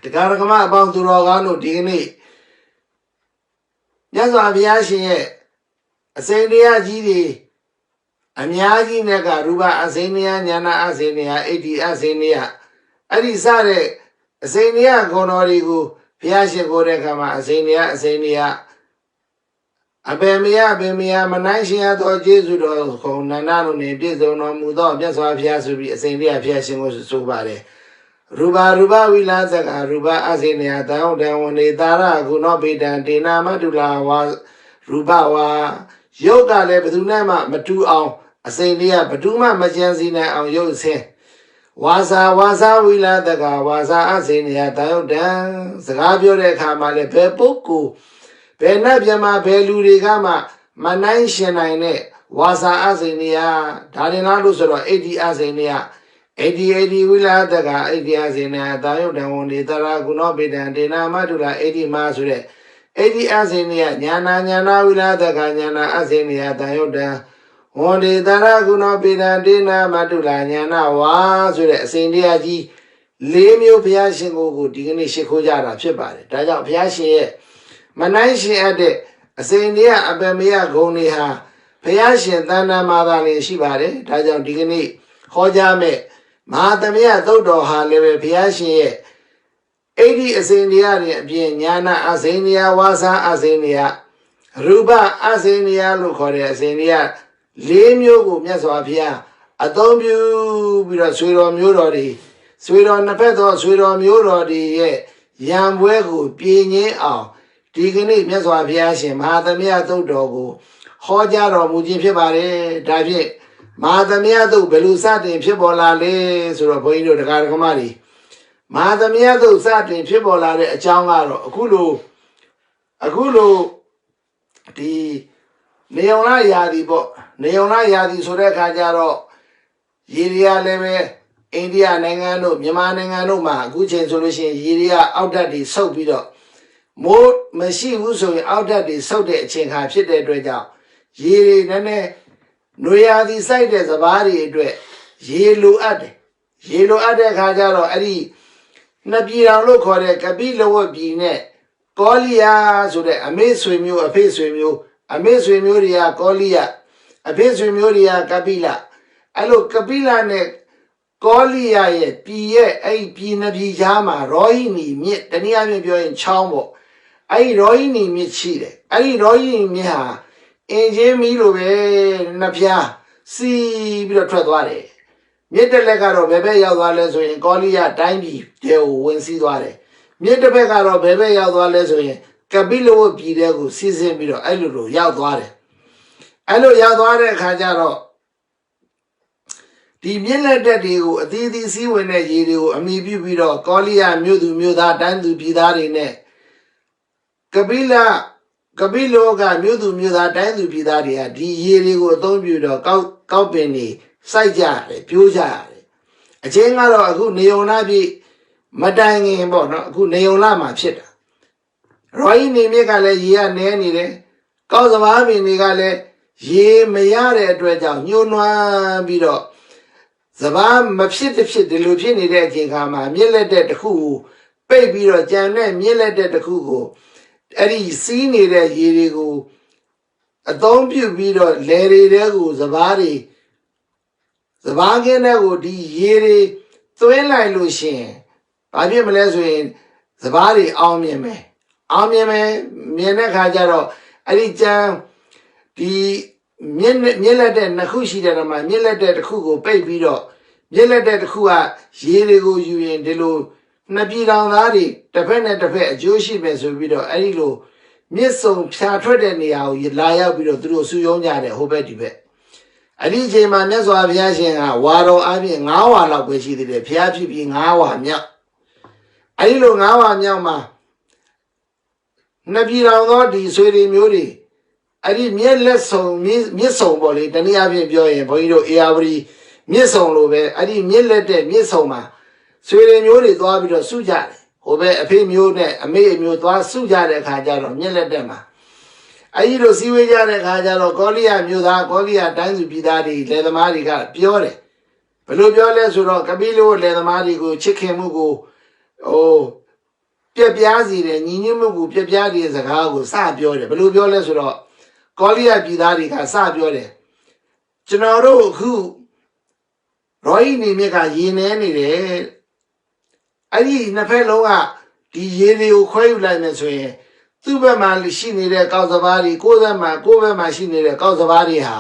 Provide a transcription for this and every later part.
The Karakama about to Rogano Digni Yazwabiashi Asenia Gidi Amiagi Nega Ruba Azenia Yana Azenia Edi Azenia Adi Sare Azenia Gonorigu Piashi Gorekama Azenia Abemia Manashia or Jesu or Nanano Nebizo no Mudo Biaswa Piasubi Azenia Piashing was so bad. Ruba Vilazaga Ruba Azenia down when they Dara could not be done. Dina Madula was Rubawa Yoga Lebedunama Matu on Azenia Baduma Majanzina on Yose. Waza Vilazaga Waza Azenia down Zagabio Kamale Pepuku Benabjama Belurigama Manai Waza Azenia Darinalus or 80 Azenia. 80 wila daga 80 azenia dayo dan ni tara kuno bidan dina madula 80 masure 80 azenia nyana wila daga nyana azenia dayo dan woni tara kuno bidan dina madula nyana wa ဆိုတဲ့အစဉ်တရားကြီး၄မျိုးဘုရားရှင်ကိုဒီကနေ့ရှိခိုးကြတာဖြစ်ပါတယ်ဒါကြောင့်ဘုရားရှင်ရဲ့မနိုင်ရှင်အပ်တဲ့အစဉ်တရားအပမယဂုဏ်တွေဟာဘုရားရှင်သန္တာမာသာလေးရှိပါတယ်ဒါကြောင့်ဒီကနေ့ဟောကြားမဲ့Mahatamia Toto Haleve Piashi 80 Azenia Bien Yana Azenia Waza Azenia Ruba Azenia Lucore Azenia Lemio Miaswapia Adombu Vira Suiro Murori Suiro Napeto Suiro Murori Yamwegu Piene Ao Digni Miaswapiashi Mahatamia Toto Hojaro Mujipare David Madamia do Belusat in Pibolale, Surapoino de Carcamari. Madamia do sat in Pibolare, a Changaro, a Gulu, the Neonaya di Surecajaro, Yiria Leve, India Nangano, Yamanangano, Gucci solution, Yiria out at the Sopido. More machine also out at the Soda Ching have shit their dread. Yiri Nene. Noya the side as a body, yellow at Kajaro, Adi Nabira look or a Kabila would be net. Colia, so that a mace swim you, a pace swim you, a mace swim Muria, Colia, a pace swim Muria, Kabila. I look Kabila neck, Colia yet, Pia, a Pinabi Jama, Roini, Miet, Daniami in Chambo. I Roini Michile, I Roini Miha. Milo Napia, see Biotradware. Mietelecaro, Bebe Yadwaleso in Colia, Tiny, Deo, Wensidware. Mietelecaro, Bebe Yadwaleso in Cabilo Pidego, Season Miro, Elo Yadware. Elo Yadware Kajaro. The Miela Daddy, Didi see when a Yidu, a Mibi Biro, Colia, Muda, Dandu Pidarine. Kabilo ga Muda Dandu Pidaria, di Yerigo don't build Kaupeni, Saijare, Pujare. A Chengaro, a good neonabi, Madang in Bono, good neolama chita. Roini Megale Yia Nanny, cause of Ami Nigale, Ye Mayare Dredja, Nuna Bido. Zabam Mapsit, the Lupini de Kingama, Millet who, baby or Janet, Millet who. Eddie seen it at Yerigo. A don't you be the Larry Rego, Zabari. The Waganago di Yeri, Twilight Lucien. Babi Malazwin, Zabari, Almiame, Miena Kajaro, Eddie Jam, the Millet and Nakushi, my Millet at Kugo, baby dog. Millet at Kua, Yerigo, you in Delo. Nabi Lari, dependent of a Jewish vessel widow, Arilo, Misso, Satred, you lie up with through Suyonia, Hobetibe. Alije Maneso Aviation, Waro Avi, Nawa, like which he did a Piachi being our Mia. Arilo Nawa Miama Nabi Lari, Swedi Muri. I did mere less so, Misso Bolly, than the Avi Boy, Boido Eabri, Misso Lobe, I did mere let them, Missoma. Sweden Yuri Dwabito Sujare, Obe a pay mute, a may mute was Sujare Kajaro, Nieledema. I don't see where Kajaro, Colia, Muda, Colia, Tanzu Pidadi, Ledamarica, Piore. Pelupiole Suro, Cabilo, Ledamarico, Chicken Mugu, oh, ပြက်ပြားစီတဲ့ညီညွတ်မှုကိုပြက်ပြားတဲ့စကားကိုစပြောတယ်ဘယ်လိုပြောလဲဆိုတော့ကောလိယပြည်သားတွေကစပြောတယ်ကျွန်တော်တို့အခုရောဟိနေမြစ်ကရေနေနေတယ်အဲ့ဒီနှစ်ဖက်လုံးကဒီရေတွေကိုခွဲယူလိုက်မယ်ဆိုရင်သူ့ဘက်မှာရှိနေတဲ့ကောက်စဘာတွေကိုယ်ဘက်မှာရှိနေတဲ့ကောက်စဘာတွေဟာ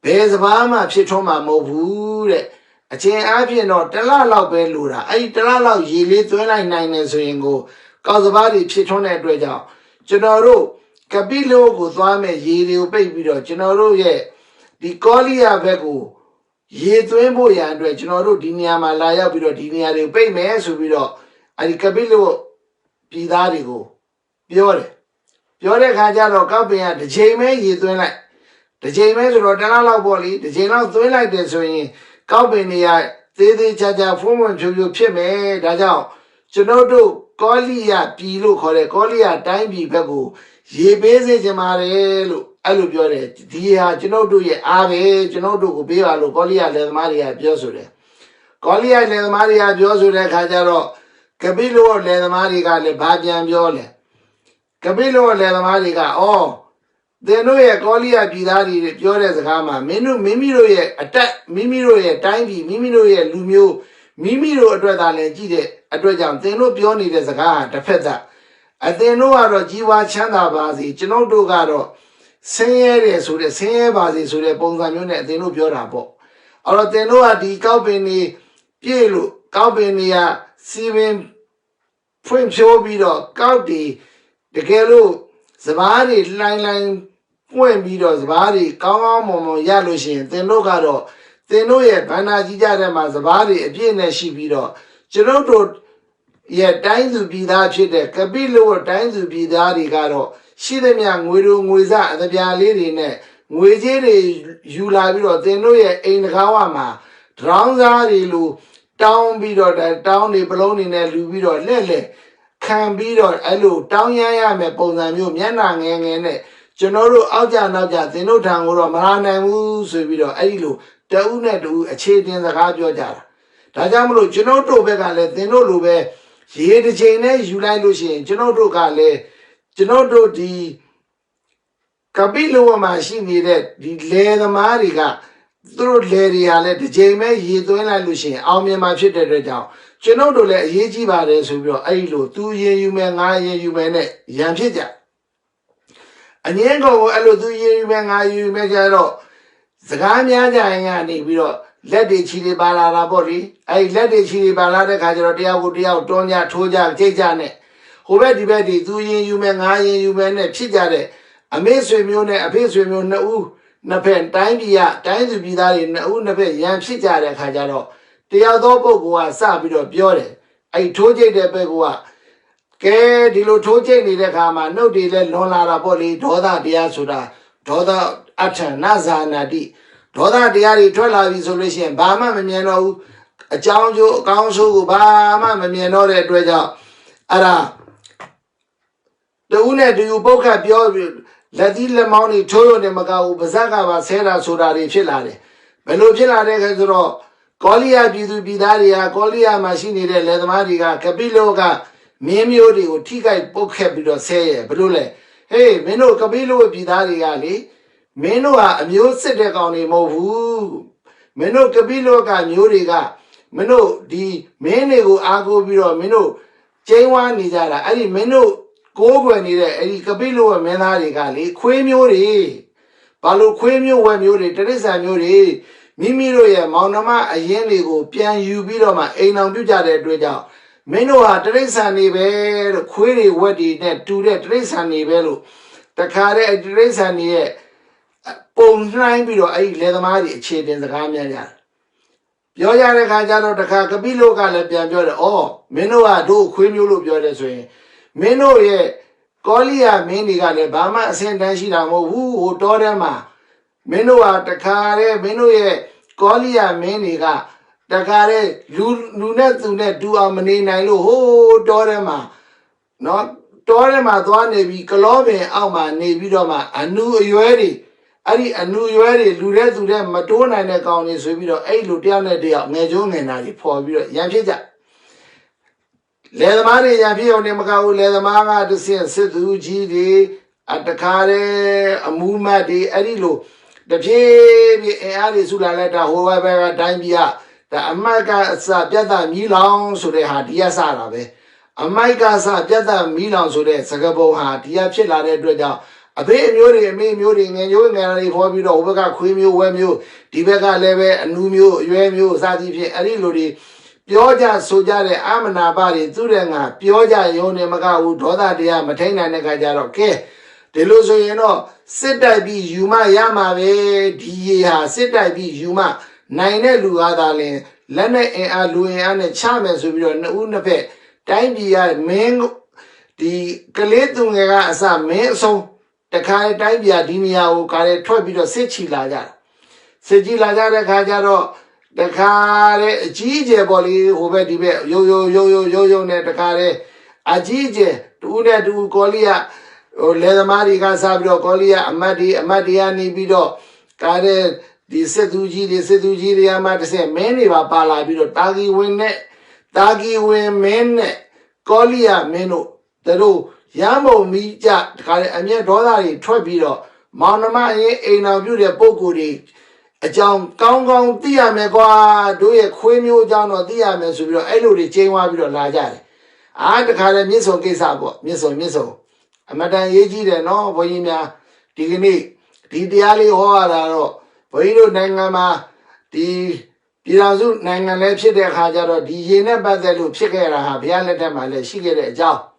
ဘယ်စဘာမှဖြစ်ထွန်းမှာမဟုတ်ဘူးတဲ့အချင်းအားဖြင့်တော့တစ်လလောက်ပဲလိုတာအဲ့ဒီတစ်လလောက်ရေလေးသွင်းလိုက်နိုင်တယ်ဆိုရင်ကိုကောက်စဘာတွေဖြစ်ထွန်းတဲ့အတွက်ကြောင့်ကျွန်တော်တို့ကပိလောကိုသွားမဲ့ရေတွေကိုပိတ်ပြီးတော့ကျွန်တော်တို့ရဲ့ဒီကောလိယဘက်ကိုရေသွင်းဖို့ရန်အတွက်ကျွန်တော်တို့ဒီနေရာမှာလာရောက်ပြီးတော့ဒီနေရာတွေကိုပိတ်မယ်ဆိုပြီးတော့အဲဒီကပိလောပြည်သားတွေကိုပြောတဲ့ခါကျတော့ကောက်ပင်ကတစ်ချိန်ပဲရေသွင်းလိုက်တစ်ချိန်ပဲဆိုတော့တစ်လလောက်ပေါ့လေတစ်ချိန်လောက်သွင်းလိုက်တယ်ဆိုရင်ကောက်ပင်တွေကသေးသေးချာချာဖုံးဖွံ့ဖြိုးဖြိုးဖြစ်မယ်ဒါကြောင့်ကျွန်တော်တို့ကောလိယပြည်လို့ခေါ်တဲ့ကောလိယတိုင်းပြည်ဘက်ကိုရေပေးစေချင်ပါတယ်လို့အဲ့လိုပြောတယ်ဒီဟာကျွန်တော်တို့ရဲ့အားပဲကျွန်တော်တို့ကိုပေးပါလို့ကောလိယလယ်သမားတွေကပြောဆိုတယ်ကောလိယလယ်သမားတွေကပြောဆိုတဲ့ခါကျတော့ကပိလောလယ်သမားတွေကလည်းဘာပြန်ပြောလဲကပိလောလယ်သမားတွေကသင်တို့ရဲ့ကောလိယပြည်သားတွေပြောတဲ့စကားမှာမိမိတို့ရဲ့အတက်မိမိတို့ရဲ့တိုင်းပြည်မိမိတို့ရဲ့လူမျိုးမိမိတို့အတွက်သာလည်းကြည့်တဲ့အတွက်ကြောင့်သင်တို့ပြောနေတဲ့စကားဟာတစ်ဖက်သက်အသင်တို့ကတော့ကြီးပွားချမ်းသာပါစေကျွန်တော်တို့ကတော့ဆင်းရဲတယ်ဆိုတဲ့ဆင်းရဲပါစေဆိုတဲ့ပုံစံမျိုးနဲ့အသင်တို့ပြောတာပေါ့အဲ့တော့သင်တို့ကဒီကောက်ပင်တွေပြည့်လို့ကောက်ပင်တွေကစီပင်ဖွင့်ဖြိုးပြီးတော့ကောက်တွေတကယ်လို့စပားတွေလှိုင်းပွင့်ပြီးတော့စပားတွေကောင်းကောင်းမွန်မွန်ရလို့ရှိရင်သင်တို့ကတော့သင်တို့ရဲ့ဗန္နာကြီးကြတဲ့မှာစပားတွေအပြည့်နဲ့ရှိပြီးတော့ကျွန်တော်တို့ရဲ့တိုင်းသူပြည်သားဖြစ်တဲ့ကပိလောတိုင်းသူပြည်သားတွေကတော့ရှိသမျှငွေတို့ငွေစအသပြာလေးတွေနဲ့ငွေကြေးတွေယူလာပြီးတော့သင်တို့ရဲ့အိမ်တကားဝမှာဒရောင်းစားတွေလိုတောင်းပြီးတော့တောင်းတွေပလုံးတွေနဲ့လူပြီးတော့လက်ခံပြီးတော့အဲ့လိုတောင်းရမ်းရမယ်ပုံစံမျိုးမျက်နှာငယ်နဲ့ကျွန်တော်တို့အောက်ကြနောက်ကြသင်တို့ထံကိုတော့မလာနိုင်ဘူးဆိုပြီးတော့အဲ့ဒီလိုတဦးနဲ့တဦးအခြေတင်စကားပြောကြတာဒါကြောင့်မလို့ကျွန်တော်တို့ဘက်ကလည်းသင်တို့လိုပဲရေတစ်ချိန်နဲ့ယူလိုက်လို့ရှိရင်ကျွန်တော်တို့ကလည်းကျွန်တော်တို့ဒီကပိလောမှာရှိနေတဲ့ဒီလယ်သမားတွေကသူတို့လယ်တွေကလည်းတစ်ချိန်ပဲရေသွင်းလိုက်လို့ရှိရင်အောင်မြင်မှာဖြစ်တဲ့အတွက်ကြောင့်ကျွန်တော်တို့လည်းအရေးကြီးပါတယ်ဆိုပြီးတော့အဲ့ဒီလိုသူရင်ယူမယ်ငါရင်ယူမယ်နဲ့ရန်ဖြစ်ကြအငင်းကောင်ကိုအဲ့လိုသူရင်ယူမယ်ငါယူမယ်ကြတော့စကားများကြရင်ကနေပြီးတော့လက်တွေချီတွေပါလာတာပေါ့လေအဲ့လက်တွေချီတွေပါလာတဲ့ခါကျတော့တရားကိုတရားတွန်းကြထိုးကြကြိတ်ကြနဲ့ဟိုဘက်ဒီဘက်ဒီသူရင်ယူမယ်ငါရင်ယူမယ်နဲ့ဖြစ်ကြတဲ့အမေဆွေမျိုးနဲ့အဖေဆွေမျိုးနှစ်ဦးနှစ်ဖက်တိုင်းပြည်ကတိုင်းသူပြည်သားတွေနှစ်ဦးနှစ်ဖက်ရန်ဖြစ်ကြတဲ့အခါကျတော့တရားသောပုဂ္ဂိုလ်ကစပြီးတော့ပြောတယ်အဲ့ထိုးကြိတ်တဲ့ဘက်ကကဲဒီလိုထိုးကြိတ်နေတဲ့အခါမှာနှုတ်တွေလည်းလွန်လာတာပေါ့လေဒေါသတရားဆိုတာဒေါသအထံနဇာနာတိဒေါသတရားတွေထွက်လာပြီဆိုလို့ရှိရင်ဘာမှမမြင်တော့ဘူးအကြောင်းကျိုးအကောင်းဆိုးကိုဘာမှမမြင်တော့တဲ့အတွက်ကြောင့်အဲ့ဒါတူနဲ့တူပုတ်ခတ်ပြောလက်သီးလက်မောင်းတွေထိုးရုံနဲ့မကဘူးပါဇက်ကပါဆဲတာဆိုတာတွေဖြစ်လာတယ်ဘယ်လိုဖြစ်လာတဲ့ခါဆိုတော့ကောလိယပြည်သူပြည်သားတွေကကောလိယမှာရှိနေတဲ့လယ်သမားတွေကကပိလောကမင်းမျိုးတွေကိုထိခိုက်ပုတ်ခတ်ပြီးတော့ဆဲရဘယ်လိုလဲဟေးမင်းတို့ကပိလောပြည်သားတွေကလေမင်းတို့ကအမျိုးစစ်တဲ့ကောင်တွေမဟုတ်ဘူးမင်းတို့ကပိလောကမျိုးတွေကမင်းတို့ဒီမင်းတွေကိုအားကိုးပြီးတော့မင်းတို့ကျင်းဝါနေကြတာအဲ့ဒီမင်းတို့ကိုးကွယ်နေတဲ့အဲ့ဒီကပိလောမင်းသားတွေကလေခွေးမျိုးတွေဘာလို့ခွေးမျိုးဝက်မျိုးတွေတရိစ္ဆာန်မျိုးတွေမိမိတို့ရဲ့မောင်နှမအရင်တွေကိုပြန်ယူပြီးတော့မှအိမ်အောင်ပြုတ်ကြတဲ့အတွက်ကြောင့်မင်းတို့ဟာတရိစ္ဆာန်တွေပဲလို့ခွေးတွေဝက်တွေနဲ့တူတဲ့တရိစ္ဆာန်တွေပဲလို့တခါတည်းတရိစ္ဆာန်တွေရဲ့ပုံနှိုင်းပြီးတော့အဲ့ဒီလယ်သမားတွေအခြေတင်စကားများကြတယ်ပြောရတဲ့ခါကျတော့တခါကပိလောကလည်းပြန်ပြောတယ်ဩမင်းတို့ကတို့ခွေးမျိုးလို့ပြောတယ်ဆိုရင်မင်းတို့ရဲ့ကောလိယမင်းတွေကလည်းဘာမှအဆင်တန်းရှိတာမဟုတ်ဘူးဟိုတောထဲမှာမင်းတို့ဟာတခါတည်းမင်းတို့ရဲ့ကောလိယမင်းတွေကတခါတည်းလူနဲ့သူနဲ့တူအောင်မနေနိုင်လို့ဟိုတောထဲမှာနော်တောထဲမှာသွားနေပြီးကလောပင်အောက်မှာနေပြီးတော့မှအနူအရွယ်တွေအဲ့ဒီအနူရွယ်တွေလူတဲ့သူတဲ့မတိုးနိုင်တဲ့ကောင်တွေဆိုပြီးတော့အဲ့လိုတယောက်နဲ့တယောက်ငယ်ကျိုးငယ်နာတွေပေါ်ပြီးတော့ရန်ဖြစ်ကြ Le the money Yapi on Nemaka, le the Maga to see Situ G at the Kare, a Muma de Adilo. The P. Ali Sula letter, whoever Dambia, the America Sapiata Milan, so they had Yasarabe. America Sapiata Milan, so they Sagabo had Yapchilla Redra. A pay muting and me muting and you and for me to overcome Quimio, Wemu, Tibega Leve, and Numio, UMU, Sadi, Adilodi. Pioja Sojare Amana Bari, Turenga, Pioja Yone Maga, Doda dia, Matena Negajaro, Ke, Deluso, sit I be Yuma Yama, Dia, sit I be Yuma, Nine Luadale, Lene and Luiane Chamas, Unape, Time Bia, Mengo, the Kaletunga, some Meso, the Kare Taibia, Dinia, Kare Tobito, Sechi Laja, Sechi Laja, Kajaro. The Kare Gije Boli, who be yo, net the Kare, a Gije, Una do Colia, or Leather Casabro, Colia, Madiani Bido, Kare, the Setuji, the Amate, many Vapala Bido, Tagi win men, Colia, Menu, the do, Yamo Mija, Kare, and yet Dolari, Trobido, Monoma, in our beauty, Pokuri. A John Gong Dia Megua, do a Quimio John or Dia Mesubio, Eluri, Jawabi Laja. I the Kare Miso Gisabo, Miso. A Madame Yeji, no, Bohemia, Digini, Diali Hoara, Boido Nangama, the Pirazu Nangan Lepsi de Hajaro, the Yena Bazalu, Chikera, Pianeta, she get a job.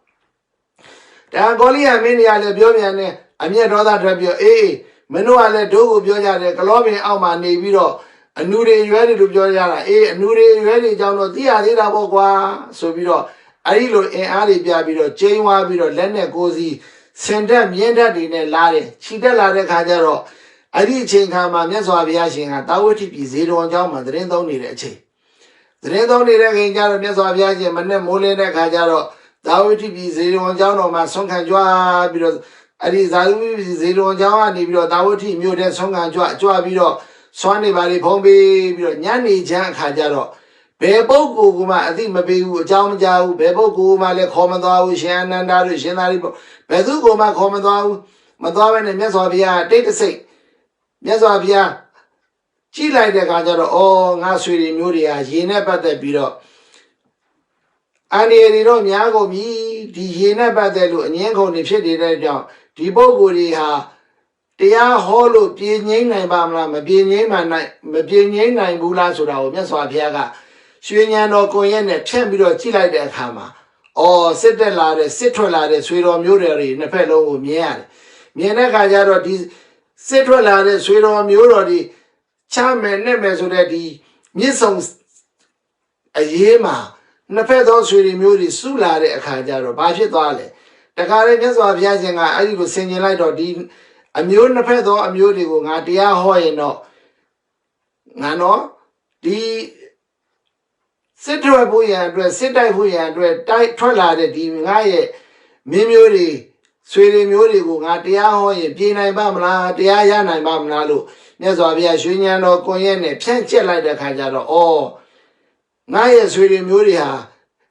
The Angolia Minia, the Biomian, a mere daughter Rabio, Menuale Dogo Bioja, the Colombian Alma Neviro, a new day ready to Bioja, a new day ready down the Dia Bogua, so Biro, Arilo and Ali Biabiro, Jawa Biro, Lene Gozi, Senda Mienda Dine Lare, Chita Lare Cajaro, Adi Chinkama, Meso Aviation, and Tawati be 0 on Jama, the Rendo need a che. The Rendo need a Jaro, Meso Aviation, Mane Mole Cajaro, Tawati be 0 on Jano, Masonka Joa Biro. Adi Zalu 0 on Java, Nibio, Dawati, Mudan Song and Joa Biro, Swanny Valley Pombe, Nyani Jan Hajaro. Bebo Guma, I think maybe Jam Jau, Bebo Guma, Le Commodore, Shan and Dari, Shenaribo, Bezu Goma, Commodore, Madawan and Mesovia, data say, Mesovia, Chile de Gajaro, oh, Nasuri Muria, Yena the Biro. Ani Ero Miago mi, the Yena Badelu, and Yanko Nipsedi. The Boguri ha, they are hollow, being nine bamla, being nine bula sura, Meswa Piaga, Swiniano Coyenne, Chambiro, Chile de Hama, or Settlade, Citrolade, Swiro Murray, Nepelo, Mian. Miana Gajaro, this Citrolade, Swiro Murray, Charman, Nemesudati, Misons a Yema, Nepedo Swiri Muri, Sulade, a Kajaro, Bashitale. The Kare Meswa Piazanga, I will send you light or dean. A mule Nepedo, a mule, Natia Hoy no. Nano, the Citra Buya, Sita Buya, Trollade, the Ngaye, Mimuri, Sweden Muri, Natia Hoy, Pina Bamla, Diana Bamnalu, Nesovia, Juniano, Coyenne, Penche like the Kajaro, or Naya Sweden Muria.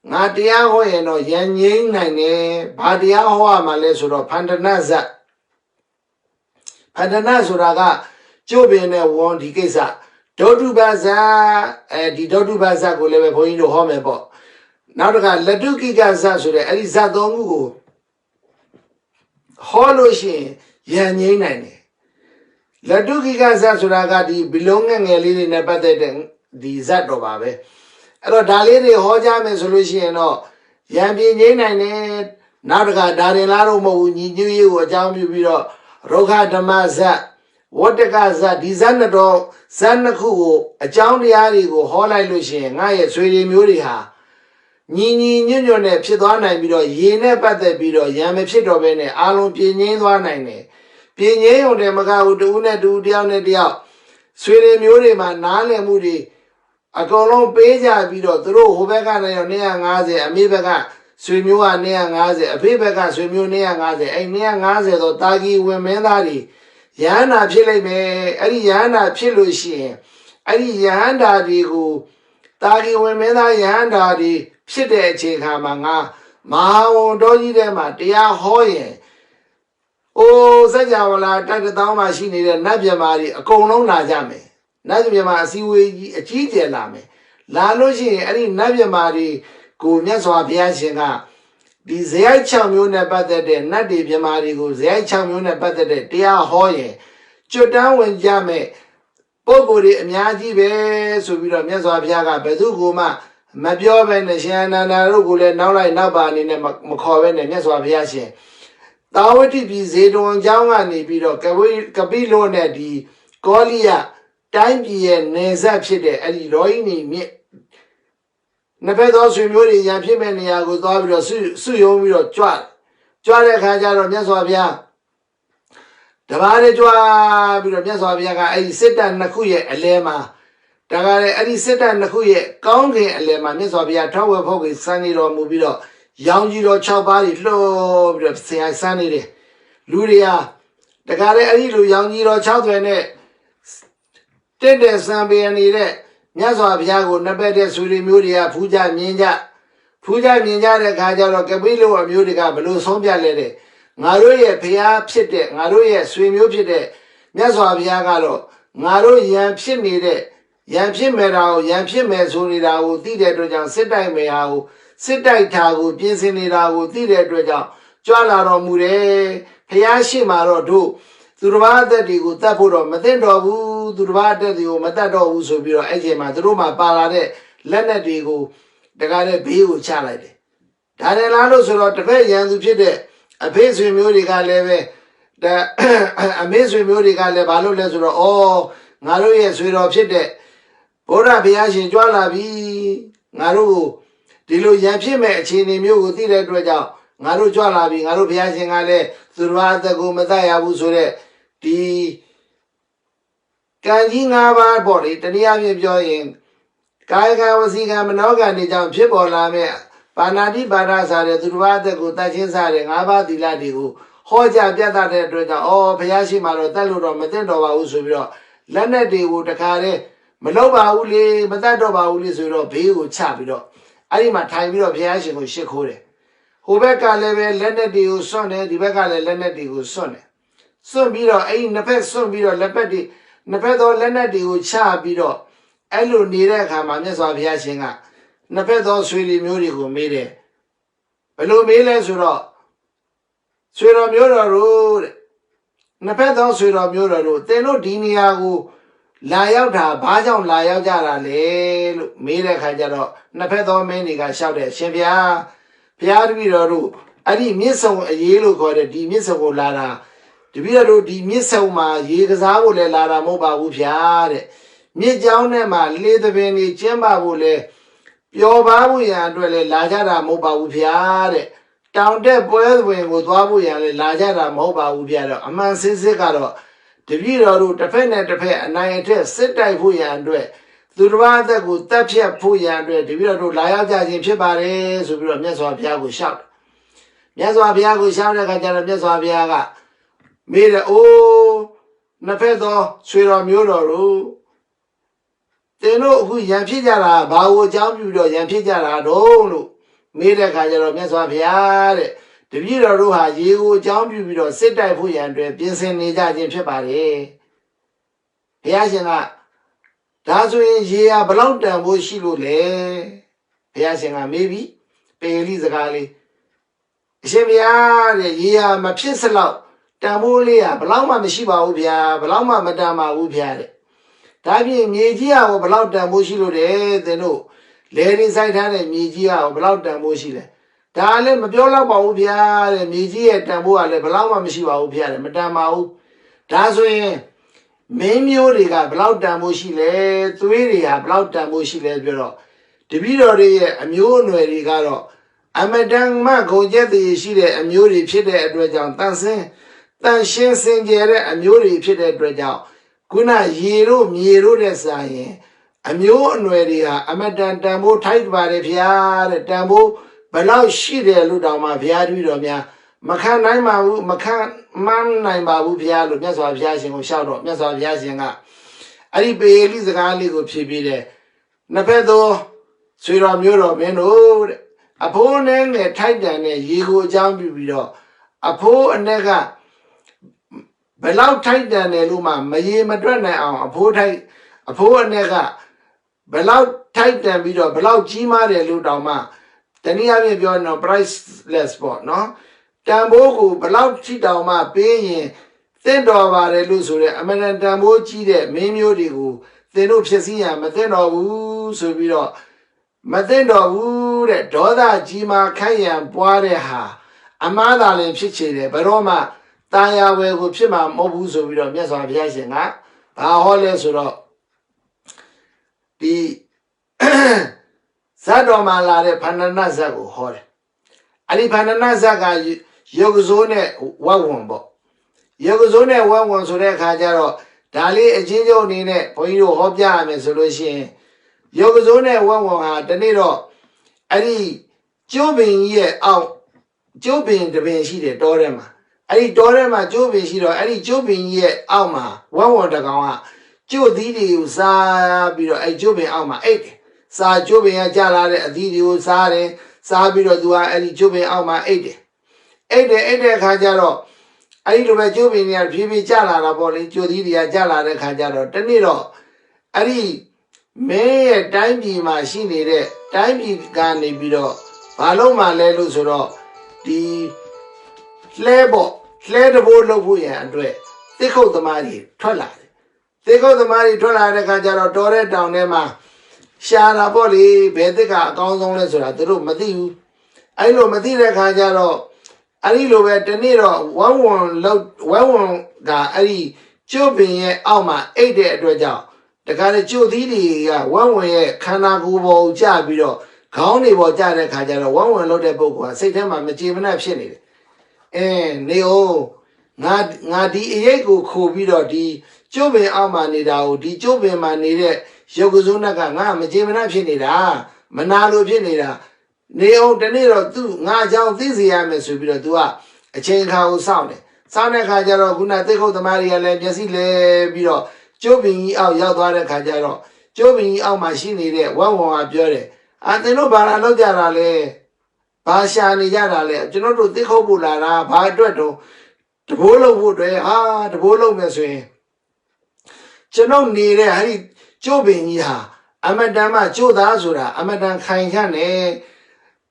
Natia Hoyeno, Yan Yin Nane, Badia Hoa Malesuro, Pandanaza Pandanazuraga, Jobine won the Gesa, Dodu Baza, the Dodu Baza go level point to Homebo. Now the Laduki Gaza, so the Elizadongu Holoshin, Yan Yin Nane. Laduki Gaza Suraga, the belonging a lady in a better the Zadobabe. Ero daliri hoja me solution no yambi ngai nai nautaka darin laro mo nyi nyu yi ko achaung pyu pi do rokha dhamma zat wattaka zat di zat na do zat na khu ko achaung taya ri ko ho lai lo shin nga ye swei de myo ri ha nyi nyွတ်ne phit twa nai pi do ye ne pat that pi do yan me phit do be ne alon pyin ngin twa nai ne pyin ngin yong de ma ka hu tu ne tu tayaw ne tayaw swei de myo ri ma na le mu ri aကောင်လုံးပေးကြပြီးတော့သူတို့ဟိုဘက်ကလည်း250အမေဘက်ကဆွေမျိုးက250အဖေဘက်ကဆွေမျိုး250အဲ့250တော့တာကြီးဝင်မင်းသားတွေရဟန္တာဖြစ်လိုက်မယ်အဲ့ဒီရဟန္တာဖြစ်လို့ရှိရင်အဲ့ဒီရဟန္တာတွေကိုတာကြီးဝင်မင်းသားရဟန္တာတွေ ဖြစ်တဲ့အခြေခံမှာငါမဟာဝန်တော်ကြီးထဲမှာတရားဟောရင်အိုးစัจ java လာတိုက်တသောင်းမှာရှိနေတဲ့နတ်မြမာတွေအကုန်လုံးလာကြမယ်နတ်မြမာအစည်းအဝေးကြီးအကြီးကျယ်လာမယ်လာလို့ရှိရင်အဲ့ဒီနတ်မြမာတွေကိုမြတ်စွာဘုရားရှင်ကဒီဇယိုက်6မျိုးနဲ့ပတ်သက်တဲ့နတ်တွေမြမာတွေကိုဇယိုက်6မျိုးနဲ့ပတ်သက်တဲ့တရားဟောရင်ကျွတ်တန်းဝင်ကြမယ်ပုဂ္ဂိုလ်တွေအများကြီးပဲဆိုပြီးတော့မြတ်စွာဘုရားကဘယ်သူကိုမှမပြောဘဲနဲ့ရှင်အနန္ဒာတို့ကိုလည်းနောက်လိုက်နောက်ပါအနေနဲ့မခေါ်ဘဲနဲ့မြတ်စွာဘုရားရှင်တာဝတိပြည်ဇေတဝန်ကျောင်းကနေပြီးတော့ကပိလောနဲ့ဒီကောလိယတိုင်းပြည်ရဲ့နေဆက်ဖြစ်တဲ့အဲ့ဒီရောဟိနီမြစ်နှစ်ဖက်သောဆွေမျိုးတွေရန်ဖြစ်မဲ့နေရာကိုသွားပြီးတော့စုယုံပြီးတော့ကြွတဲ့အခါကျတော့မြတ်စွာဘုရားတပါးနဲ့ကြွပြီးတော့မြတ်စွာဘုရားကအဲ့ဒီစစ်တပ်နှစ်ခုရဲ့အလဲမှာဒါကလည်းအဲ့ဒီစစ်တပ်နှစ်ခုရဲ့ကောင်းကင်အလဲမှာမြတ်စွာဘုရားထောက်ဝဲဖို့ကိုစံနေတော်မူပြီးတော့ရောင်ကြီးတော်6ပါးတွေလှော်ပြီးတော့ဆရာစမ်းနေတယ်လူတွေကတခါလေအဲ့ဒီလူရောင်ကြီးတော်6သွယ်နဲ့တက်တဲ့စံပေနေတဲ့မြတ်စွာဘုရားကိုနှစ်ပတ်တဲ့ဆွေတွေမျိုးတွေကဖူးကြမြင်ကြတဲ့ခါကျတော့ကပိလုအမျိုးတွေကဘလို့ဆုံးပြလဲတဲ့ငါတို့ရဲ့ဘုရားဖြစ်တဲ့ငါတို့ရဲ့ဆွေမျိုးဖြစ်တဲ့မြတ်စွာဘုရားကတော့ငါတို့ယံဖြစ်နေတဲ့ယံဖြစ်မဲ့တာကိုယံဖြစ်မဲ့ဆိုနေတာကိုသိတဲ့အတွက်ကြောင့်စစ်တိုက်မဲ့ဟာကိုစစ်တိုက်တာကိုပြင်ဆင်နေတာကိုသိတဲ့အတွက်ကြောင့်ကြွလာတော်မူတယ်ဘုရားရှိမှတော့တို့သူတစ်ပါးအသက်တွေကိုတတ်ဖို့တော့မသိတော့ဘူးသူတစ်ပါးအသက်တွေကိုမတတ်တော့ဘူးဆိုပြီးတော့အဲ့ဒီမှာသူတို့မှပါလာတဲ့လက်နက်တွေကိုတကားတဲ့ဘေးကိုချလိုက်တယ်ဒါနဲ့လားလို့ဆိုတော့တစ်ဖက်ရန်သူဖြစ်တဲ့အဖေဆွေမျိုးတွေကလည်းပဲအမေဆွေမျိုးတွေကလည်းဘာလို့လဲဆိုတော့ငါတို့ရဲ့ဆွေတော်ဖြစ်တဲ့ဘုရားဘုရားရှင်ကြွလာပြီငါတို့ဒီလိုရန်ဖြစ်မဲ့အခြေအနေမျိုးကိုသိတဲ့အတွက်ကြောင့်ငါတို့ကြွလာပြီငါတို့ဘုရားရှင်ကလည်းသူတော်အသက်ကိုမတတ်ရဘူးဆိုတဲ့ဒီကံကြီး၅ပါးပေါ့လေတနည်းအားဖြင့်ပြောရင်ကာယကံဝစီကံမနောကံတွေကြောင့်ဖြစ်ပေါ်လာမဲ့ပါဏာတိပါဒစားတဲ့သူတော်အသက်ကိုတတ်ချင်းစားတဲ့၅ပါးသီလတွေကိုဟောကြားပြသတဲ့အတွက်ကြောင့်ဘုရားရှိမှတော့တတ်လို့တော့မသိတော့ပါဘူးဆိုပြီးတော့လက်နက်တွေကိုတခါတည်းမလုပ်ပါဘူးလေမတတ်တော့ပါဘူးလေဆိုတော့ဘေးကိုချပြီးတော့အဲ့ဒီမှာထိုင်ပြီးတော့ဘုရားရှင်ကိုရှ िख ိုးတယ်ဟိုဘက်ကလည်းပဲလက်နက်တွေကိုစွန့်တယ်ဒီဘက်ကလည်းလက်နက်တွေကိုစွန့်တယ်စွန့်ပြီးတော့အဲ့ဒီနှစ်ဖက်စွန့်ပြီးတော့လက်ဖက်တွေနှစ်ဖက်သောလက်နက်တွေကိုချပြီးတော့အဲ့လိုနေတဲ့အခါမှာမြတ်စွာဘုရားရှင်ကနှစ်ဖက်သောဆွေတွေမျိုးတွေကိုမေးတယ်ဘယ်လိုမေးလဲဆိုတော့ဆွေတော်မျိုးတော်တို့တဲ့နှစ်ဖက်သောဆွေတော်မျိုးတော်တို့သင်တို့ဒီနေရာကိုလာရောက်တာဘာကြောင့်လာရောက်ကြတာလဲလို့မေးတဲ့အခါကျတော့နှစ်ဖက်သောမင်းတွေကရှောက်တယ်ရှင်ဘုရားတပည့်တော်တို့အဲ့ဒီမြစ်ဆုံအရေးလို့ခေါ်တဲ့ဒီမြစ်ဆုံကိုလာတာတပည့်တော်တို့ဒီမြစ်ဆုံမှာရေကစားဖို့လဲလာတာမဟုတ်ပါဘူးဗျာတဲ့မြစ်ကြောင်းထဲမှာလေသပင်တွေကျင်းပဖို့လဲပျော်ပါဖို့ရန်အတွက်လဲလာကြတာမဟုတ်ပါဘူးဗျာတဲ့တောင်တက်ပွဲဝင်ကိုသွားဖို့ရန်လဲလာကြတာမဟုတ်ပါဘူးဗျာတော့အမှန်စစ်ကတော့တပည့်တော်တို့တစ်ဖက်နဲ့တစ်ဖက်အနိုင်အထက်စစ်တိုက်ဖို့ရန်အတွက်သူတစ်ပါးအသက်ကိုတက်ဖြတ်ဖို့ရန်အတွက်တပည့်တော်တို့လာရောက်ကြခြင်းဖြစ်ပါတယ်ဆိုပြီးတော့မြတ်စွာဘုရားကိုရှောက်တယ်မြတ်စွာဘုရားကိုရှောက်တဲ့အခါကျတော့မြတ်စွာဘုရားကမေးတယ်အိုးနှစ်ဖက်သောဆွေတော်မျိုးတော်တို့သင်တို့အခုရန်ဖြစ်ကြတာဘာကိုအကြောင်းပြုတော့ရန်ဖြစ်ကြတာတော့လို့မေးတဲ့အခါကျတော့မြတ်စွာဘုရားတဲ့တပည့်တော်တို့ဟာရေကိုအကြောင်းပြုပြီးတော့စစ်တိုက်ဖို့ရန်အတွက်ပြင်ဆင်နေကြခြင်းဖြစ်ပါတယ်ဘုရားရှင်ကဒါဆိုရင်ရေဟာဘလောက်တန်ဖို့ရှိလို့လဲဘုရားရှင်ကမေးပြီးပေလိစကားလေးအရှင်ဘုရားတဲ့ရေဟာမဖြစ်စလောက်တန်ဖိုးလေးဟာဘလောက်မှမရှိပါဘူးဗျာဘလောက်မှမတန်ပါဘူးဗျာတဲ့ဒါပြင်မြေကြီးဟာဘလောက်တန်ဖိုးရှိလို့တဲ့သင်တို့လေရင်ဆိုင်ထားတဲ့မြေကြီးဟာဘလောက်တန်ဖိုးရှိလဲဒါလည်းမပြောတော့ပါဘူးဗျာတဲ့မြေကြီးရဲ့တန်ဖိုးကလည်းဘလောက်မှမရှိပါဘူးဗျာတဲ့မတန်ပါဘူးဒါဆိုရင်မင်းမျိုးတွေကဘလောက်တန်ဖိုးရှိလဲသွေးတွေဟာဘလောက်တန်ဖိုးရှိလဲပြောတော့တပည့်တော်တွေရဲ့အမျိုးအနွယ်တွေကတော့အမတန်မှဂုံကျက်တည်ရှိတဲ့အမျိုးတွေဖြစ်တဲ့အတွက်ကြောင့်တန်ရှင်းစင်ကြယ်တဲ့အမျိုးတွေဖြစ်တဲ့အတွက်ကြောင့်ခုနရေတို့မြေတို့တဲ့ဆိုင်ရင်အမျိုးအနွယ်တွေဟာအမတန်တန်ဖိုးထိုက်ပါတယ်ဗျာတဲ့တန်ဖိုးဘလောက်ရှိတယ်လို့တောင်မှဘုရားတပည့်တော်များမခံနိုင်ပါဘူးမခံမှန်းနိုင်ပါဘူးဘုရားလို့မြတ်စွာဘုရားရှင်ကိုရှောက်တော့မြတ်စွာဘုရားရှင်ကအဲ့ဒီပေလိစကားလေးကိုဖြေပေးတယ်နှစ်ဖက်သော ဆွေတော်မျိုးတော်မင်းတို့တဲ့အဖိုးနဲ့ငယ်ထိုက်တန်တဲ့ရေကိုအကြောင်းပြုပြီးတော့အဖိုးအနဲ့ကဘယ်လောက်ထိုက်တန်တယ်လို့မှမရေမတွက်နိုင်အောင်အဖိုးအနဲ့ကဘယ်လောက်ထိုက်တန်ပြီးတော့ဘယ်လောက်ကြီးမားတယ်လို့တောင်မှတနည်းအားဖြင့်ပြောရင်တော့ priceless ပေါ့နော်တန်ဖိုးကိုဘယ်လောက်ထိတောင်မှပေးရင်သင့်တော်ပါတယ်လို့ဆိုတဲ့အမှန်တန်ဖိုးကြီးတဲ့မင်းမျိုးတွေကိုသင်တို့ဖြစ်စည်းရမသင့်တော်ဘူးဆိုပြီးတော့မသင့်တော်ဘူးတဲ့ဒေါသကြီးမားခိုက်ရန်ပွားတဲ့ဟာအမှားသာလင်ဖြစ်ချေတယ်ဘယ်တော့မှတာယာဝယ်ကိုဖြစ်မှာမဟုတ်ဘူးဆိုပြီးတော့မြတ်စွာဘုရားရှင်ကဘာဟောလဲဆိုတော့ဒီဇတ်တော်မှာလာတဲ့ဖန္ဒနာဇတ်ကိုဟောတယ်အဲ့ဒီဖန္ဒနာဇတ်ကယောဂဇိုးနဲ့ဝတ်ဝန်ပေါ့ယောဂဇိုးနဲ့ဝတ်ဝန်ဆိုတဲ့အခါကျတော့ဒါလေးအချင်းချင်းအနေနဲ့ဘုန်းကြီးတို့ဟောပြရမယ်ဆိုလို့ရှိရင်ယောဂဇိုးနဲ့ဝတ်ဝန်ဟာဒီနေ့တော့အဲ့ဒီကျိုးပင်ကြီးရဲ့အောက်ကျိုးပင်တပင်ရှိတယ်တောထဲမှာအဲ့ဒီတောထဲမှာကျိုးပင်ရှိတော့အဲ့ဒီကျိုးပင်ကြီးရဲ့အောက်မှာဝတ်ဝန်တကောင်ကကျိုးသီးတွေကိုစားပြီးတော့အဲ့ကျိုးပင်အောက်မှာအိတ်တယ်စားကျိုးပင်ကကြလာတဲ့အသီးတွေကိုစားတယ်စားပြီးတော့သူကအဲ့ဒီကျိုးပင်အောက်မှာအိတ်တဲ့အခါကျတော့အဲ့ဒီလိုပဲကျိုးပင်တွေကဖြည်းဖြည်းကြလာတာပေါ့လေကျိုးသီးတွေကကြလာတဲ့အခါကျတော့တနေ့တော့အဲ့ဒီမင်းရဲ့တိုင်းပြည်မှာရှိနေတဲ့တိုင်းပြည်ကနေပြီးတော့ဘာလို့မှလဲလို့ဆိုတော့ဒီလှဲပေါ့လှဲတဘိုးလုပ်ဖို့ရန်အတွက်သစ်ခုတ်သမားကြီးထွက်လာတယ်သစ်ခုတ်သမားကြီးထွက်လာတဲ့အခါကျတော့တော်တဲ့တောင်ထဲမှာရှာတာပေါ့လေဘယ်သစ်ကအကောင်းဆုံးလဲဆိုတာသူတို့မသိဘူးအဲ့လိုမသိတဲ့အခါကျတော့အဲ့ဒီလိုပဲတနေ့တော့ဝမ်ကအဲ့ဒီကျိုးပင်ရဲ့အောက်မှာအိတ်တဲ့အတွက်ကြောင့်တခါလေကျိုးသီးတွေကဝမ်ရဲ့ခန္ဓာကိုယ်ပေါ်ကျပြီးတော့ခေါင်းတွေပေါ်ကျတဲ့ခါကျတော့ဝမ်လုပ်တဲ့ပုဂ္ဂိုလ်ကစိတ်ထဲမှာမကြေမနက်ဖြစ်နေတယ်နေအောင်ငါဒီအရေးကိုခိုးပြီးတော့ဒီကျိုးပင်အောက်မှာနေတာကိုဒီကျိုးပင်မှာနေတဲ့ရုပ်ကစုံကငါမကြေမနက်ဖြစ်နေတာမနာလိုဖြစ်နေတာနေအောင်တနေ့တော့သူငါအကြောင်းသိစေရမယ်ဆိုပြီးတော့ तू ကအချိန်ခါကိုစောင့်တယ်စောင့်တဲ့ခါကျတော့ခုနသိခုတ်သမားတွေကလည်းမျက်စိလဲပြီးတော့ကျိုးပင်ကြီးအောက်ရောက်သွားတဲ့ခါကျတော့ကျိုးပင်ကြီးအောက်မှာရှိနေတဲ့ဝမ်ကပြောတယ်သင်တို့ဘာလာလောက်ကြတာလဲဘာရှာနေကြတာလဲကျွန်တော်တို့သိခုတ်ဖို့လာတာဘာအတွက်တော့တဘိုးလုံးဖို့အတွက်တဘိုးလုံးမယ်ဆိုရင်ကျွန်တော်နေတဲ့ဟာဒီကျိုးပင်ကြီးဟာအမတန်မှကျိုးသားဆိုတာအမတန်ခိုင်ခန့်နေ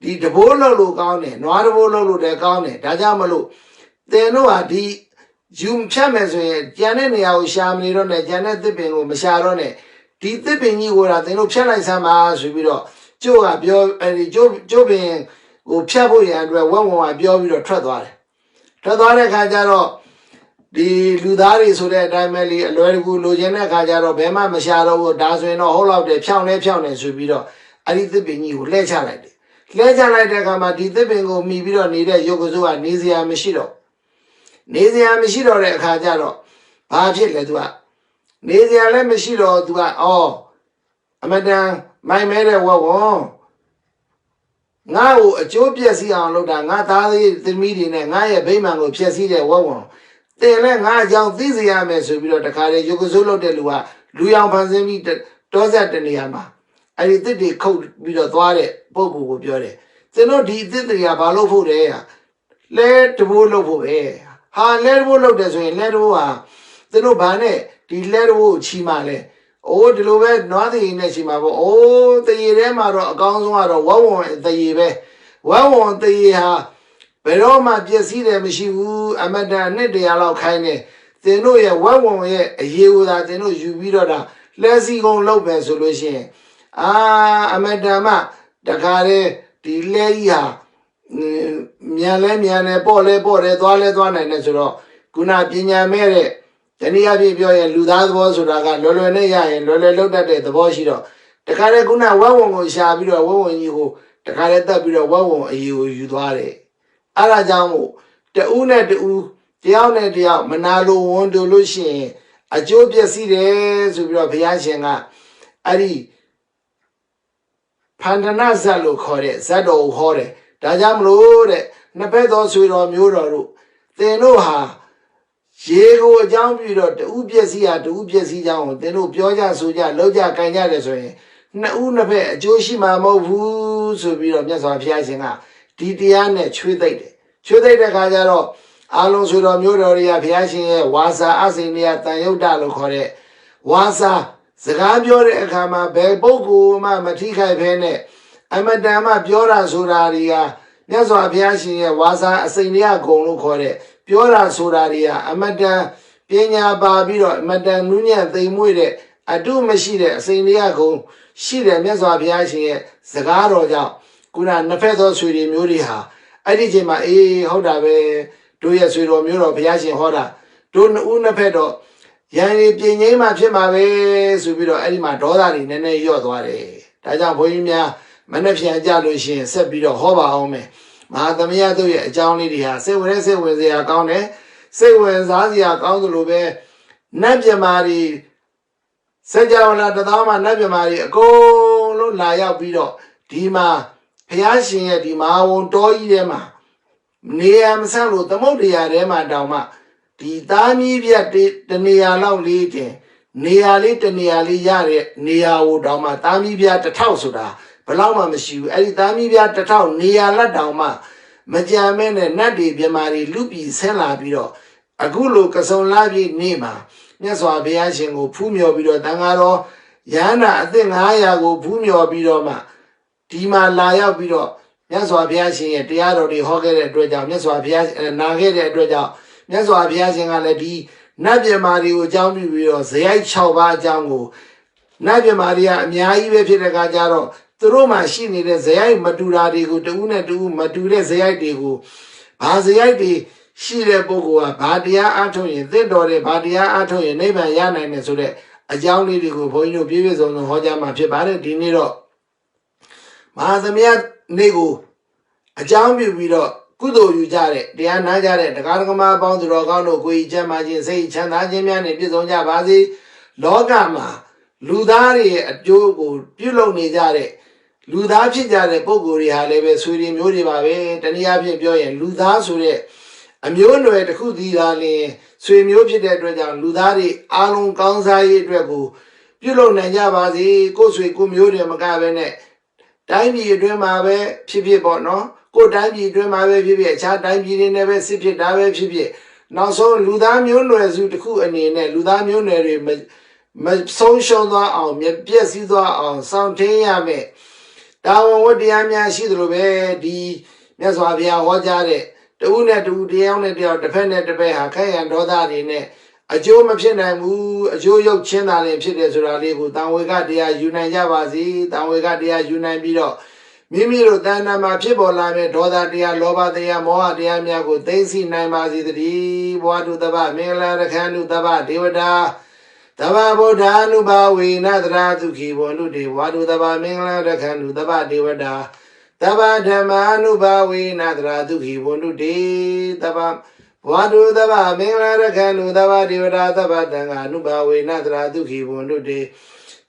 ဒီတဘိုးလုံးလို့ကောင်းတယ်နွားတဘိုးလုံးလို့လည်းကောင်းတယ်ဒါကြောင့်မလို့သင်တို့ဟာဒီယူဖြတ်မယ်ဆိုရင်ကျန်တဲ့နေရာကိုရှာမနေတော့နဲ့ကျန်တဲ့သစ်ပင်ကိုမရှာတော့နဲ့ဒီသစ်ပင်ကြီးကိုသင်တို့ဖြတ်လိုက်စမ်းပါဆိုပြီးတော့ကျိုးကပြောအဲဒီကျိုးပင်ကိုဖြတ်ဖို့ရန်အတွက်ဝမ်ကပြောပြီးတော့ထွက်သွားတယ်ထွက်သွားတဲ့ခါကျတော့ဒီလူသားတွေဆိုတဲ့အတိုင်းပဲလေအလွယ်တကူလိုချင်တဲ့ခါကျတော့ဘယ်မှမရှာတော့ဘူးဒါဆိုရင်တော့ဟုတ်လောက်တယ်ဖြောင်းနေဆိုပြီးတော့အဲ့ဒီသစ်ပင်ကြီးကိုလှည့်ချလိုက်တယ်လှည့်ချလိုက်တဲ့အခါမှာဒီသစ်ပင်ကိုမှီပြီးတော့နေတဲ့ရုပ်ကစိုးကနေစရာမရှိတော့တဲ့အခါကျတော့ဘာဖြစ်လဲ तू ကနေစရာလည်းမရှိတော့ तू အမတန်မိုင်မဲတဲ့ဝဝငါ့ကိုအကျိုးပြည့်စည်အောင်လုပ်တာငါသားသမီးတွေနဲ့ငါရဲ့ဗိမာန်ကိုဖျက်ဆီးတဲ့ဝဝတင်လဲငါအကြောင်းသိစေရမယ်ဆိုပြီးတော့တခါလေရုပ်ကစိုးလုပ်တဲ့လူကလူရောင်ဖန်ဆင်းပြီးတောဆက်တနေရာမှာအဲ့ဒီတစ်တွေခုတ်ပြီးတော့သွားတဲ့ပုဂ္ဂိုလ်ကိုပြောတယ်သင်တို့ဒီအစ်တွေကဘာလို့ဖို့လဲလဲတဘိုးလို့ဖို့ပဲလဲတဘိုးလို့တယ်ဆိုရင်လဲတဘိုးဟာသင်တို့ဘာနဲ့ဒီလဲတဘိုးကိုချီမှလဲဒီလိုပဲနွားသေးနဲ့ချီမှပေါ့တရေထဲမှာတော့အကောင်းဆုံးကတော့ဝတရေပဲဝတရေဟာဘယ်တော့မှပျက်စီးတယ်မရှိဘူးအမတန်နှစ်တရာလောက်ခိုင်းနေသင်တို့ရဲ့ရဲ့အရေးကိုသာသင်တို့ယူပြီးတော့လဲစီကုံလောက်ပဲဆိုလို့ရှိရင်အမတန်မှတခါလေဒီလဲကြီးဟာမြန်တယ်ပေါ့တယ်သွားနိုင်တယ်ဆိုတော့ခုနပညာမဲ့တဲ့တနည်းအားဖြင့်ပြောရင်လူသားသဘောဆိုတာကလွယ်နဲ့ရရင်လွယ်လောက်တတ်တဲ့သဘောရှိတော့တခါလေခုနကိုရှာပြီးတော့ကြီးကိုတခါလေတက်ပြီးတော့အရေးကိုယူသွားတယ်အဲ့ဒါကြောင့်မို့တဦးနဲ့တဦးတယောက်နဲ့တယောက်မနာလိုဝန်တို့လို့ရှိရင်အကျိုးပျက်စီးတယ်ဆိုပြီးတော့ဘုရားရှင်ကအဲ့ဒီဖန္ဒနာဇတ်လို့ခေါ်တဲ့ဇတ်တော်ကိုဟောတယ်ဒါကြောင့်မလို့တဲ့နှစ်ဖက်သောဆွေတော်မျိုးတော်တို့သင်တို့ဟာရေကိုအကြောင်းပြုတော့တူပျက်စီးကြောင်းကိုသင်တို့ပြောကြဆိုကြလောက်ကြကြင်ကြတယ်ဆိုရင် နှစ်ဦးနှစ်ဖက်အကျိုးရှိမှာမဟုတ်ဘူးဆိုပြီးတော့မြတ်စွာဘုရားရှင်ကဒီတရားနဲ့ချွေးသိမ့်တယ်ချွေးသိမ့်တဲ့ခါကျတော့အာလုံးဆိုတော်မျိုးတော်တွေကဘုရားရှင်ရဲ့ဝါစာအစိန်တွေကတန်ယုတ်တလို့ခေါ်တဲ့ဝါစာစကားပြောတဲ့အခါမှာဘယ်ပုဂ္ဂိုလ်မှမထိခိုက်ဘဲနဲ့အမတန်မှပြောတာဆိုတာတွေကမြတ်စွာဘုရားရှင်ရဲ့ဝါစာအစိန်တွေကဂုံလို့ခေါ်တဲ့ပြောတာဆိုတာတွေကအမတန်ပညာပါပြီးတော့အမတန်နူးညံ့သိမ်မွေ့တဲ့အတုမရှိတဲ့အစိန်တွေကဂုံရှိတယ်မြတ်စွာဘုရားရှင်ရဲ့စကားတော်ကြောင့်ခုနနှစ်ဖက်သောဆွေတွေမျိုးတွေဟာအဲ့ဒီချိန်မှာအေးဟုတ်တာပဲတို့ရဲ့ဆွေတော်မျိုးတော်ဘုရားရှင်ဟောတာတို့နှစ်ဦးနှစ်ဖက်တော့ရန်ရီပြင်းငိမ့်မှဖြစ်မှာပဲဆိုပြီးတော့အဲ့ဒီမှာဒေါသတွေနည်းနည်းလျော့သွားတယ်ဒါကြောင့်ဘုန်းကြီးများမနှက်ဖြန်ကြလို့ရှိရင်ဆက်ပြီးတော့ဟောပါအောင်မယ်မဟာသမယတို့ရဲ့အကြောင်းလေးတွေဟာစိတ်ဝင်စရာကောင်းတယ်စိတ်ဝင်စားစရာကောင်းသလိုပဲနတ်မြမာတွေစကြဝဠာတသောမှာနတ်မြမာတွေအကုန်လုံးလာရောက်ပြီးတော့ဒီမှာဘုရားရှင်ရဲ့ဒီမဟာဝံတောကြီးထဲမှာနေရာမဆန့်လို့သမုဒ္ဒရာထဲမှာတောင်မှဒီသားမီးပြတ်တနေရာလောက်လေးတင်နေရာလေးတနေရာလေးရတဲ့နေရာကိုတောင်မှသားမီးပြတ်1000ဆိုတာဘယ်လောက်မှမရှိဘူးအဲ့ဒီသားမီးပြတ်1000နေရာလက်တောင်မှမကြမ်းမဲနဲ့နတ်တွေမြမာတွေလူပြည်ဆင်းလာပြီးတော့အခုလိုကစုံလာပြီးနေမှာမြတ်စွာဘုရားရှင်ကိုဖူးမြော်ပြီးတော့တန်ဃာတော်ရဟန္တာအသစ်900ကိုဖူးမြော်ပြီးတော့မှဒီမှာလာရောက်ပြီးတော့မြတ်စွာဘုရားရှင်ရဲ့တရားတော်တွေဟောခဲ့တဲ့အတွက်ကြောင့်မြတ်စွာဘုရားနာခဲ့တဲ့အတွက်ကြောင့်မြတ်စွာဘုရားရှင်ကလည်းဒီနတ်မြမာတွေကိုအကြောင်းပြုပြီးတော့ဇယိုက်6ပါးအကြောင်းကိုနတ်မြမာတွေကအများကြီးပဲဖြစ်တဲ့အခါကျတော့သူတို့မှရှိနေတဲ့ဇယိုက်မတူတာတွေကိုတဦးနဲ့တဦးမတူတဲ့ဇယိုက်တွေကိုဘာဇယိုက်တွေရှိတဲ့ပုဂ္ဂိုလ်ကဘာတရားအားထုတ်ရင်သင့်တော်တယ်ဘာတရားအားထုတ်ရင်နိဗ္ဗာန်ရနိုင်တယ်ဆိုတဲ့အကြောင်းလေးတွေကိုဘုန်းကြီးတို့ပြည့်ပြည့်စုံစုံဟောကြားမှာဖြစ်ပါတယ်ဒီနေ့တော့မဟာသမယနေ့ကိုအကြောင်းပြုပြီးတော့ကုသိုလ်ယူကြတဲ့တရားနာကြတဲ့တရားဓမ္မအပေါင်းသူတော်ကောင်းတို့ကိုယ်ကြီးချမ်းသာခြင်းစိတ်ချမ်းသာခြင်းများနဲ့ပြည့်စုံကြပါစေလောကမှာလူသားတွေရဲ့အကျိုးကိုပြုလုပ်နေကြတဲ့လူသားဖြစ်ကြတဲ့ပုဂ္ဂိုလ်တွေဟာလည်းပဲဆွေတွေမျိုးတွေပါပဲတနည်းအားဖြင့်ပြောရင်လူသားဆိုတဲ့အမျိုးအနွယ်တစ်ခုစီသာလျှင်ဆွေမျိုးဖြစ်တဲ့အတွက်ကြောင့်လူသားတွေအားလုံးကောင်းစားရေးအတွက်ကိုပြုလုပ်နိုင်ကြပါစေကိုယ်ဆွေကိုမျိုးတွေမကဘဲနဲ့တိုင်းပြည်အတွင်းမှာပဲဖြစ်ပေါ့နော်ကိုယ်တိုင်းပြည်အတွင်းမှာပဲဖြစ်အခြားတိုင်းပြည်တွေနဲ့ပဲစစ်ဖြစ်တာပဲဖြစ်နောက်ဆုံးလူသားမျိုးနွယ်စုတစ်ခုအနေနဲ့လူသားမျိုးနွယ်တွေမဆုံးရှုံးသွားအောင်ပြည့်စည်သွားအောင်စောင့်ထိန်ရမယ်တာဝန်ဝတ္တရားများရှိသလိုပဲဒီမြတ်စွာဘုရားဟောကြားတဲ့တဦးနဲ့တဦးတရားနဲ့တရားတစ်ဖက်နဲ့တစ်ဖက်ဟာခိုင်ရန်ဒေါသတွေနဲ့အကျိုးမဖြစ်နိုင်ဘူးအကျိုးရုပ်ချင်းသာလည်းဖြစ်တယ်ဆိုတာလေးကိုတန်ဝေကတရားယူနိုင်ကြပါစေတန်ဝေကတရားယူနိုင်ပြီးတော့မိမိတို့တဏ္ဍာမှာဖြစ်ပေါ်လာတဲ့ဒေါသတရားလောဘတရားမောဟတရားများကိုသိသိနိုင်ပါစေတည်းဘဝတုတ္တဗမင်္ဂလာရခန္တုတ္တဗဒေဝတာတဗ္ဗဗုဒ္ဓ ानु ဘာဝေနတရာဒုခိဘောနုတေဝါတုတ္တဗမင်္ဂလာရခန္တုတ္တဗဒေဝတာတဗ္ဗဓမ္မာ ानु ဘာဝေနတရာဒုခိဘောနုတေတဗ္ဗဝါတုတဗ္ဗမင်္ဂလာရခန္တုတဗ္ဗဒေဝတာတဗ္ဗတံဃာ ानु ဘာဝေနတရာဒုခိဘောနုတေ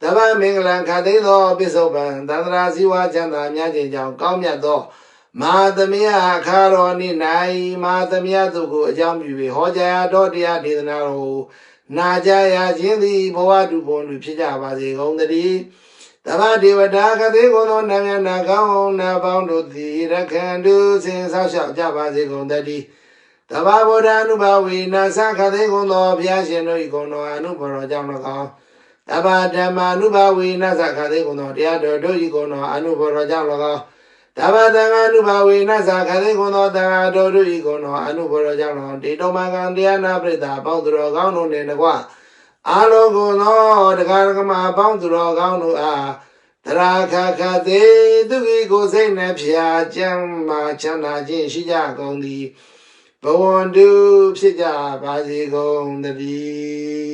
တဗ္ဗမင်္ဂလံခသိသောပိဿုပံသန္တရာဇီဝချမ်းသာများခြင်းကြောင့်ကောင်းမြတ်သောမဟာသမယအခါတော်နေ့၌မဟာသမယတို့ကိုအကြောင်းပြု၍ဟောကြားရသောတရားဒေသနာတော်နာကြရခြင်းသည်ဘဝတုဘုံလူဖြစ်ကြပါစေကုန်သတည်းတဗ္ဗဒေဝတာခသိကုန်သောနာမည်နာကောင်းနာပေါင်းတို့သည်ရခန္တုစဉ်ဆောက်ရှောက်ကြပါစေကုန်သတည်းတဗ္ဗဗုဒ္ဓ ानु ဘာဝေနသခသိကုန်သောဘုရားရှင်တို့၏ဂုဏ်တော်အနုဘော်တော်ကြောင့်၎င်းတဗ္ဗဓမ္မာ ानु ဘာဝေနသခသိကုန်သောတရားတော်တို့၏ဂုဏ်တော်အနုဘော်တော်ကြောင့်၎င်းတဗ္ဗသံဃာ ानु ဘာဝေနသခသိကုန်သောသံဃာတော်တို့၏ဂုဏ်တော်အနုဘော်တော်ကြောင့်၎င်းတေတောမကံတရားနာပရိသတ်ပေါင်းသူတော်ကောင်းတို့နှင့်တကွအာလောကုသောတရားဓမ္မပေါင်းသူတော်ကောင်းတို့အားတရာခခသေးသူကြီးကိုစိတ်နှဖျားချမ်းမာချမ်းသာခြင်းရှိကြကုန်သည်ဘဝန္တုဖြစ်ကြပါစေကုန်သတည်း